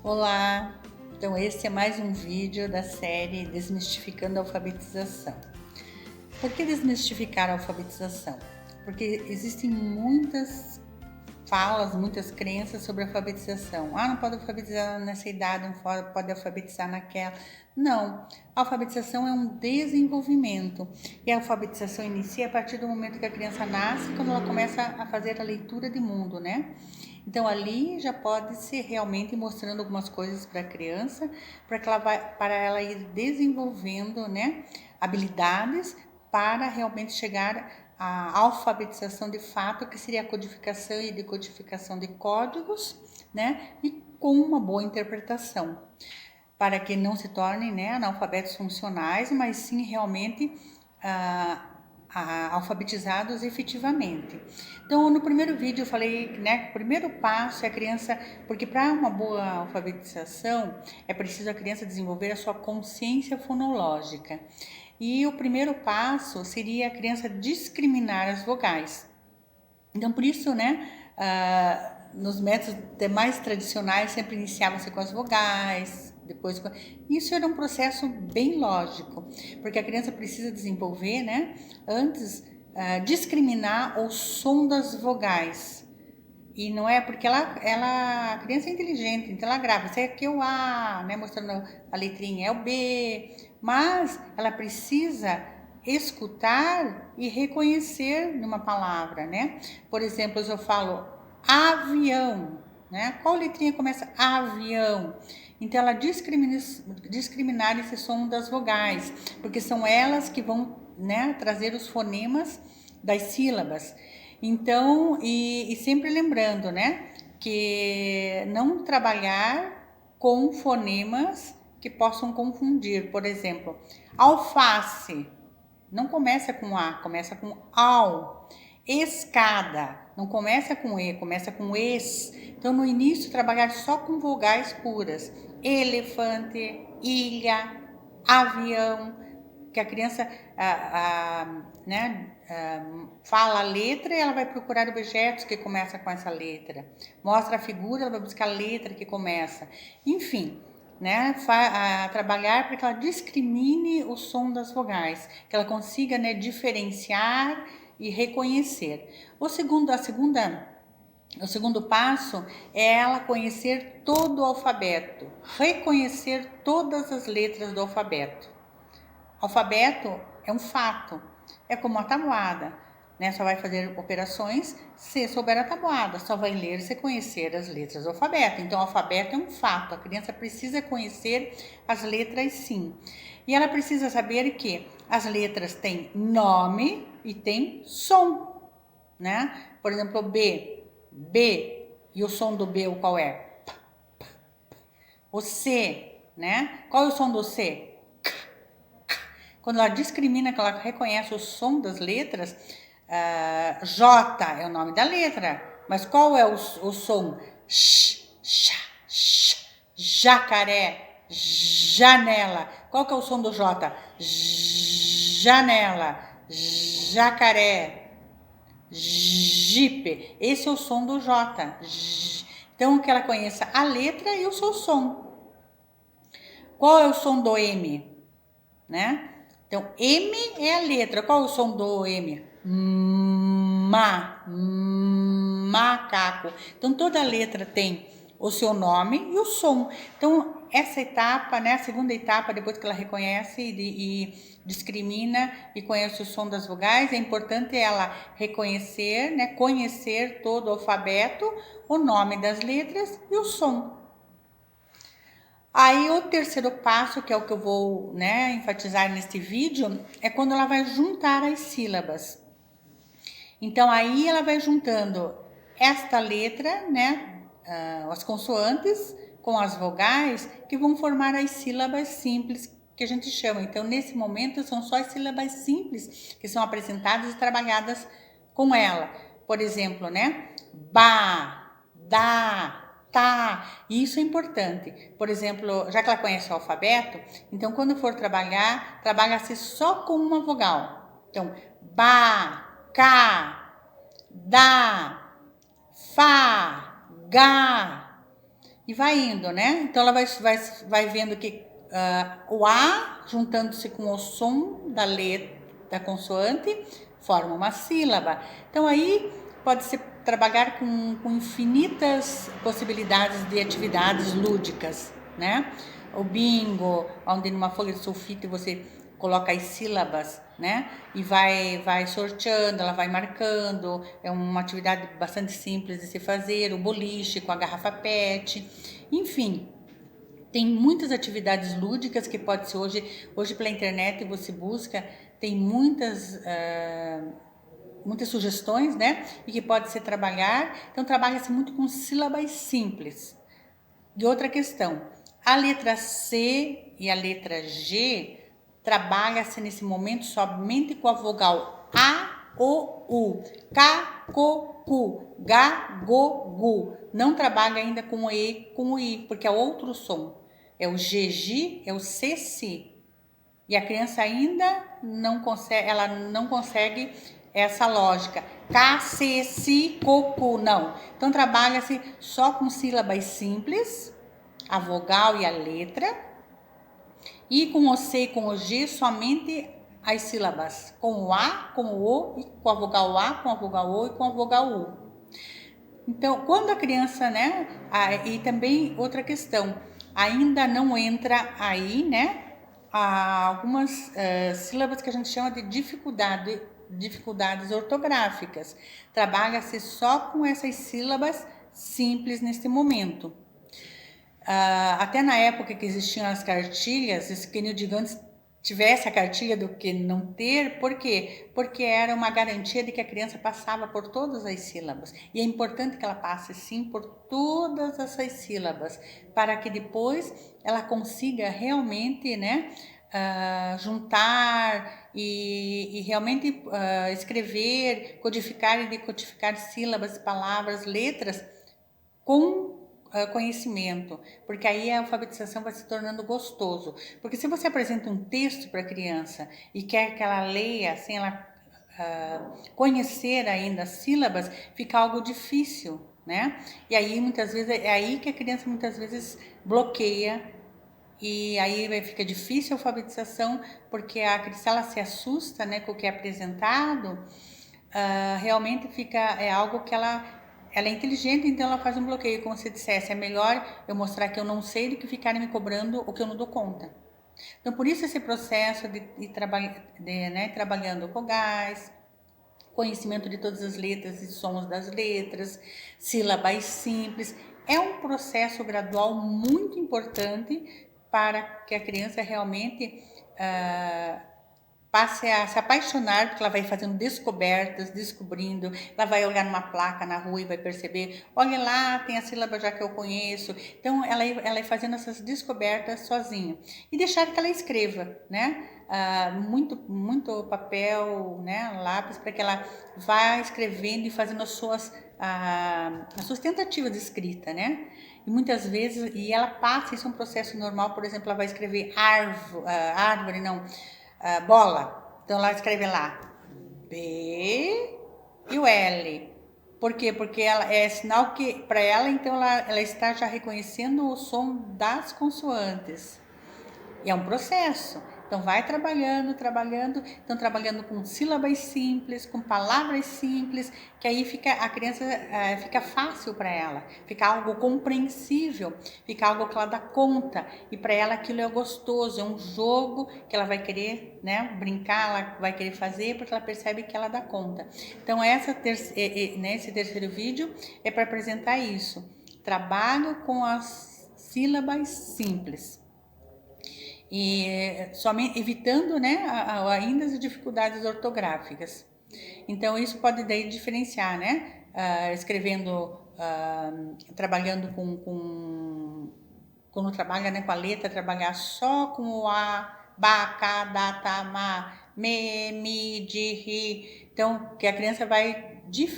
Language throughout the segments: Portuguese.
Olá! Então esse é mais um vídeo da série Desmistificando a Alfabetização. Por que desmistificar a alfabetização? Porque existem muitas falas, muitas crenças sobre a alfabetização. Não pode alfabetizar nessa idade, não pode alfabetizar naquela. Não, a alfabetização é um desenvolvimento. E a alfabetização inicia a partir do momento que a criança nasce, quando ela começa a fazer a leitura de mundo, né? Então ali já pode ser realmente mostrando algumas coisas para a criança, para ela ir desenvolvendo, né, habilidades para realmente chegar à alfabetização de fato, que seria a codificação e decodificação de códigos, né, e com uma boa interpretação, para que não se tornem, né, analfabetos funcionais, mas sim realmente alfabetizados efetivamente. Então, no primeiro vídeo eu falei, né, que o primeiro passo é a criança, porque para uma boa alfabetização é preciso a criança desenvolver a sua consciência fonológica. E o primeiro passo seria a criança discriminar as vogais. Então, por isso, né, nos métodos mais tradicionais sempre iniciava-se com as vogais, depois isso era um processo bem lógico, porque a criança precisa desenvolver, né, antes discriminar o som das vogais. E não é porque a criança é inteligente, então ela grava, isso aqui é o A, né, mostrando a letrinha, é o B, mas ela precisa escutar e reconhecer numa palavra, né? Por exemplo, se eu falo avião, né? Qual letrinha começa avião? Então ela discriminar esse som das vogais, porque são elas que vão, né, trazer os fonemas das sílabas. Então, e sempre lembrando, né, que não trabalhar com fonemas que possam confundir. Por exemplo, alface não começa com A, começa com AU. Escada não começa com E, começa com ES. Então, no início, trabalhar só com vogais puras. Elefante, ilha, avião, que a criança né, fala a letra e ela vai procurar objetos que começam com essa letra. Mostra a figura, ela vai buscar a letra que começa. Enfim, né, trabalhar para que ela discrimine o som das vogais, que ela consiga, né, diferenciar e reconhecer. O segundo passo é ela conhecer todo o alfabeto, reconhecer todas as letras do alfabeto. Alfabeto é um fato, é como a tabuada, né? Só vai fazer operações se souber a tabuada, só vai ler se conhecer as letras do alfabeto. Então, o alfabeto é um fato, a criança precisa conhecer as letras sim. E ela precisa saber que as letras têm nome e têm som, né? Por exemplo, B, e o som do B qual é? O C, né? Qual é o som do C? Quando ela discrimina, que ela reconhece o som das letras, J é o nome da letra, mas qual é o som? Jacaré, janela. Qual que é o som do J? Janela, jacaré, jipe. Esse é o som do J. Então, que ela conheça a letra e o seu som. Qual é o som do M? Né? Então, M é a letra. Qual é o som do M? Macaco. Então, toda letra tem o seu nome e o som. Então, essa etapa, né, a segunda etapa, depois que ela reconhece e discrimina e conhece o som das vogais, é importante ela reconhecer, né, conhecer todo o alfabeto, o nome das letras e o som. Aí o terceiro passo, que é o que eu vou, né, enfatizar neste vídeo, é quando ela vai juntar as sílabas. Então aí ela vai juntando esta letra, né, as consoantes com as vogais, que vão formar as sílabas simples que a gente chama. Então nesse momento são só as sílabas simples que são apresentadas e trabalhadas com ela. Por exemplo, né, ba, da, tá, isso é importante. Por exemplo, já que ela conhece o alfabeto, então quando for trabalhar, trabalha-se só com uma vogal. Então, ba, ca, da, fa, ga. e vai indo, né? Então ela vai vendo que o A juntando-se com o som da letra, da consoante, forma uma sílaba. Então aí pode-se trabalhar com infinitas possibilidades de atividades lúdicas, né? O bingo, onde numa folha de sulfite você coloca as sílabas, né? E vai sorteando, ela vai marcando. É uma atividade bastante simples de se fazer. O boliche com a garrafa PET, enfim. Tem muitas atividades lúdicas que pode ser hoje pela internet você busca, tem muitas sugestões, né? E que pode se trabalhar. Então trabalha-se muito com sílabas simples. E outra questão, a letra C e a letra G trabalha-se nesse momento somente com a vogal A, O, U, K, Ko, Ku, Ga, Go, Gu. Não trabalha ainda com o E, com o I, porque é outro som. É o G, G, é o C, Si. E a criança ainda não consegue essa lógica. K, C, Si, Co, Ku, não. Então trabalha-se só com sílabas simples, a vogal e a letra, e com o C e com o G somente as sílabas, com o A, com o O, e com a vogal A, com a vogal O e com a vogal U. Então, quando a criança, né, e também outra questão, ainda não entra aí, né, algumas sílabas que a gente chama de dificuldades ortográficas. Trabalha-se só com essas sílabas simples neste momento. Até na época que existiam as cartilhas, isso que eu digo antes tivesse a cartilha do que não ter, por quê? Porque era uma garantia de que a criança passava por todas as sílabas. E é importante que ela passe sim por todas essas sílabas, para que depois ela consiga realmente, né, juntar e realmente escrever, codificar e decodificar sílabas, palavras, letras com conhecimento, porque aí a alfabetização vai se tornando gostoso. Porque se você apresenta um texto para a criança e quer que ela leia sem ela conhecer ainda as sílabas, fica algo difícil, né? E aí muitas vezes é aí que a criança muitas vezes bloqueia e aí fica difícil a alfabetização, porque se ela se assusta, né, com o que é apresentado, realmente é algo que ela é inteligente, então ela faz um bloqueio, como se dissesse, é melhor eu mostrar que eu não sei do que ficarem me cobrando o que eu não dou conta. Então, por isso esse processo né, trabalhando vogais, conhecimento de todas as letras e sons das letras, sílabas simples, é um processo gradual muito importante para que a criança realmente passe a se apaixonar, porque ela vai fazendo descobertas, descobrindo, ela vai olhar numa placa na rua e vai perceber, olha lá, tem a sílaba já que eu conheço. Então, ela vai fazendo essas descobertas sozinha. E deixar que ela escreva, né? Muito papel, né? Lápis, para que ela vá escrevendo e fazendo as suas tentativas de escrita, né? E muitas vezes, e ela passa, isso é um processo normal, por exemplo, ela vai escrever árvore, não, bola. Então ela escreve lá B e o L. Por quê? Porque ela é sinal que para ela, então ela está já reconhecendo o som das consoantes. E é um processo. Então vai trabalhando, então trabalhando com sílabas simples, com palavras simples, que aí a criança fica fácil para ela, fica algo compreensível, fica algo que ela dá conta, e para ela aquilo é gostoso, é um jogo que ela vai querer, né, brincar, ela vai querer fazer, porque ela percebe que ela dá conta. Então esse terceiro vídeo é para apresentar isso, trabalho com as sílabas simples. E somente evitando, né, ainda as dificuldades ortográficas. Então isso pode daí diferenciar, né, escrevendo, trabalhando quando trabalha, né, com a letra, trabalhar só com o A, Ba, Ka, Da, Ta, Ma, Me, Mi, Di, Ri. Então, que a criança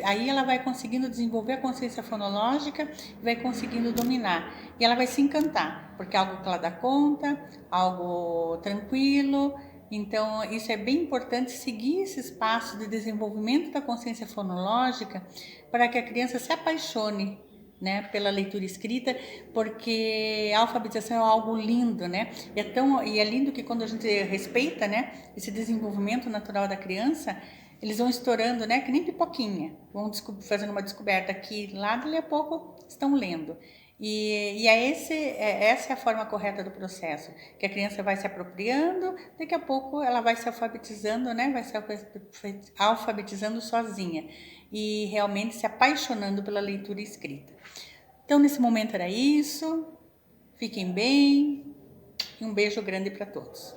aí ela vai conseguindo desenvolver a consciência fonológica e vai conseguindo dominar. E ela vai se encantar, porque é algo que ela dá conta, algo tranquilo. Então, isso é bem importante, seguir esses passos de desenvolvimento da consciência fonológica para que a criança se apaixone, né, pela leitura escrita, porque a alfabetização é algo lindo, né? E é lindo que quando a gente respeita, né, esse desenvolvimento natural da criança, eles vão estourando, né, que nem pipoquinha, vão fazendo uma descoberta aqui, lá, dali a pouco estão lendo. E essa é a forma correta do processo, que a criança vai se apropriando, daqui a pouco ela vai se alfabetizando, né? Vai se alfabetizando sozinha e realmente se apaixonando pela leitura escrita. Então, nesse momento era isso. Fiquem bem e um beijo grande para todos.